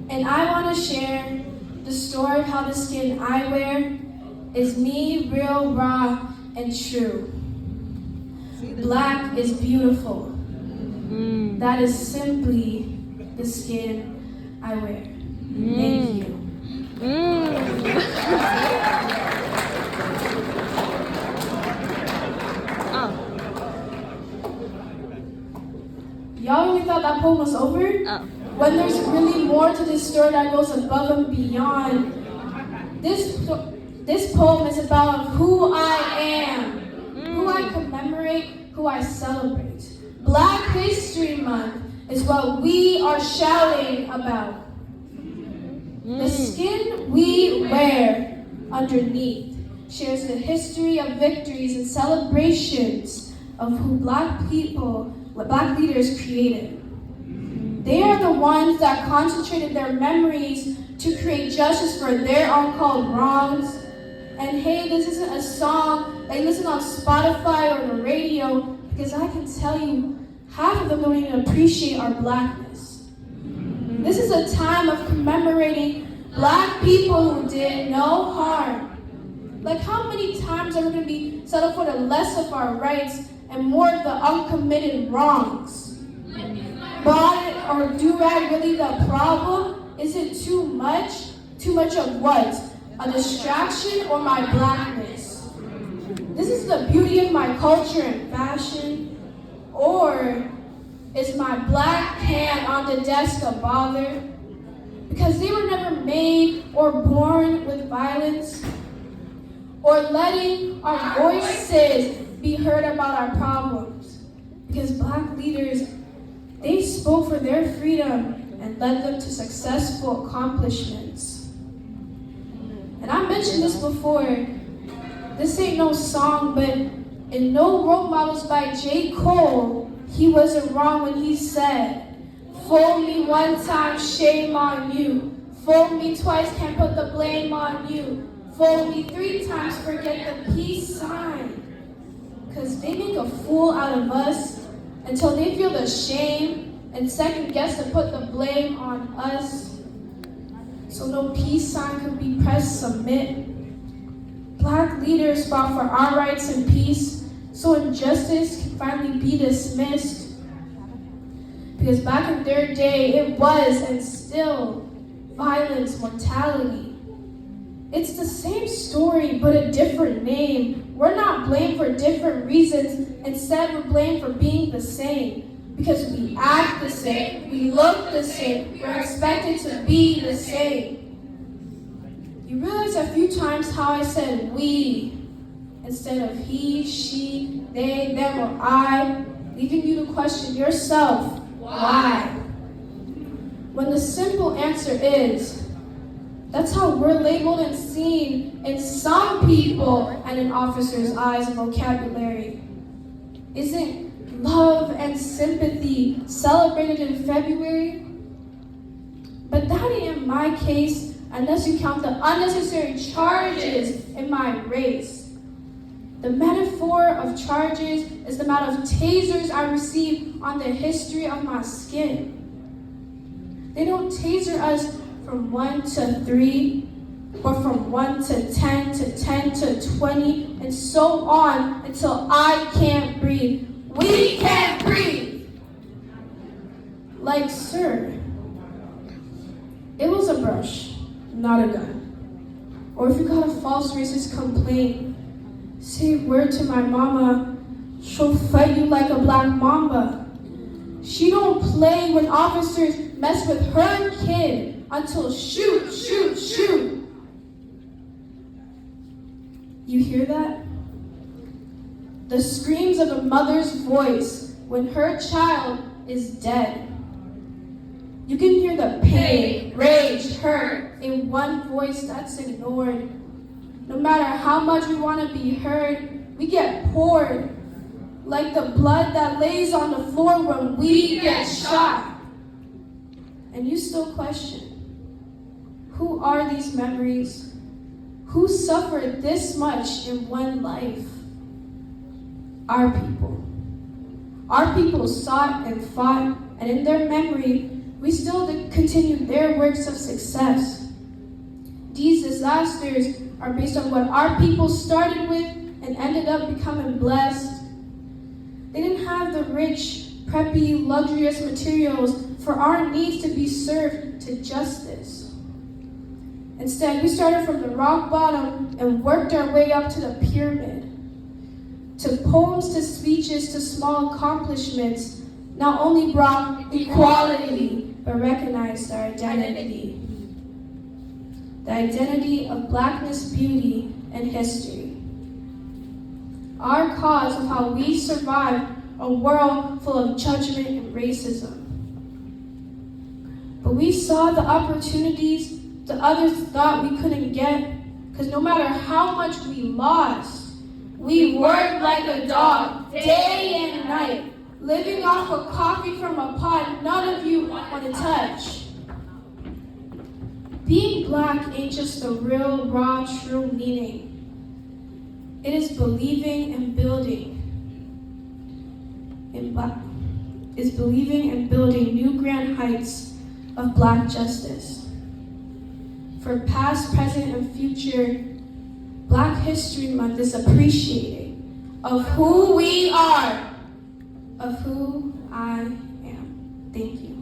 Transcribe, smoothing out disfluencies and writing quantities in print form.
And I want to share the story of how the skin I wear is me, real, raw, and true. Black is beautiful. That is simply the skin I wear. Thank you. Y'all really thought that poem was over? When there's really more to this story that goes above and beyond. This poem is about who I am, who I commemorate, who I celebrate. Black History Month is what we are shouting about. The skin we wear underneath shares the history of victories and celebrations of who Black people, what Black leaders created. They are the ones that concentrated their memories to create justice for their uncalled wrongs. And hey, this isn't a song that you listen on Spotify or the radio, because I can tell you, half of them don't even appreciate our Blackness. This is a time of commemorating Black people who did no harm. Like, how many times are we going to be settled for the less of our rights and more of the uncommitted wrongs? Bonnet or do-rag really the problem? Is it too much? Too much of what? A distraction or my Blackness? This is the beauty of my culture and fashion? Or is my Black hand on the desk a bother? Because they were never made or born with violence? Or letting our voices be heard about our problems? Because Black leaders, they spoke for their freedom and led them to successful accomplishments. And I mentioned this before, this ain't no song, but in No Role Models by J. Cole, he wasn't wrong when he said, "Fool me one time, shame on you. Fool me twice, can't put the blame on you. Fool me 3 times, forget the peace sign." Because they make a fool out of us until they feel the shame and second guess to put the blame on us. So no peace sign could be pressed submit. Black leaders fought for our rights and peace so injustice can finally be dismissed. Because back in their day, it was and still violence, mortality. It's the same story, but a different name. We're not blamed for different reasons. Instead, we're blamed for being the same. Because we act the same, we look the same, we're expected to be the same. You realize a few times how I said we instead of he, she, they, them, or I, leaving you to question yourself, why? When the simple answer is, that's how we're labeled and seen in some people and in officers' eyes and vocabulary. Isn't love and sympathy celebrated in February? But that ain't my case unless you count the unnecessary charges in my race. The metaphor of charges is the amount of tasers I receive on the history of my skin. They don't taser us from 1 to 3, or from 1 to 10 to 10 to 20, and so on until I can't breathe. We can't breathe! Like, sir, it was a brush, not a gun. Or if you got a false racist complaint, say a word to my mama, she'll fight you like a black mamba. She don't play when officers mess with her kid until shoot, shoot, shoot. You hear that? The screams of a mother's voice when her child is dead. You can hear the pain, rage, hurt in one voice that's ignored. No matter how much we want to be heard, we get poured like the blood that lays on the floor when we get shot. And you still question, who are these memories? Who suffered this much in one life? our people. Our people sought and fought, and in their memory, we still continue their works of success. These disasters are based on what our people started with and ended up becoming blessed. They didn't have the rich, preppy, luxurious materials for our needs to be served to justice. Instead, we started from the rock bottom and worked our way up to the pyramid. To poems, to speeches, to small accomplishments, not only brought equality, but recognized our identity. The identity of Blackness, beauty, and history. Our cause of how we survive a world full of judgment and racism. But we saw the opportunities the others thought we couldn't get, because no matter how much we lost, we worked like a dog, day and night, living off of coffee from a pot none of you want to touch. Being Black ain't just the real, raw, true meaning. It is believing and building new grand heights of Black justice. For past, present, and future, Black History Month is appreciating of who we are, of who I am. Thank you.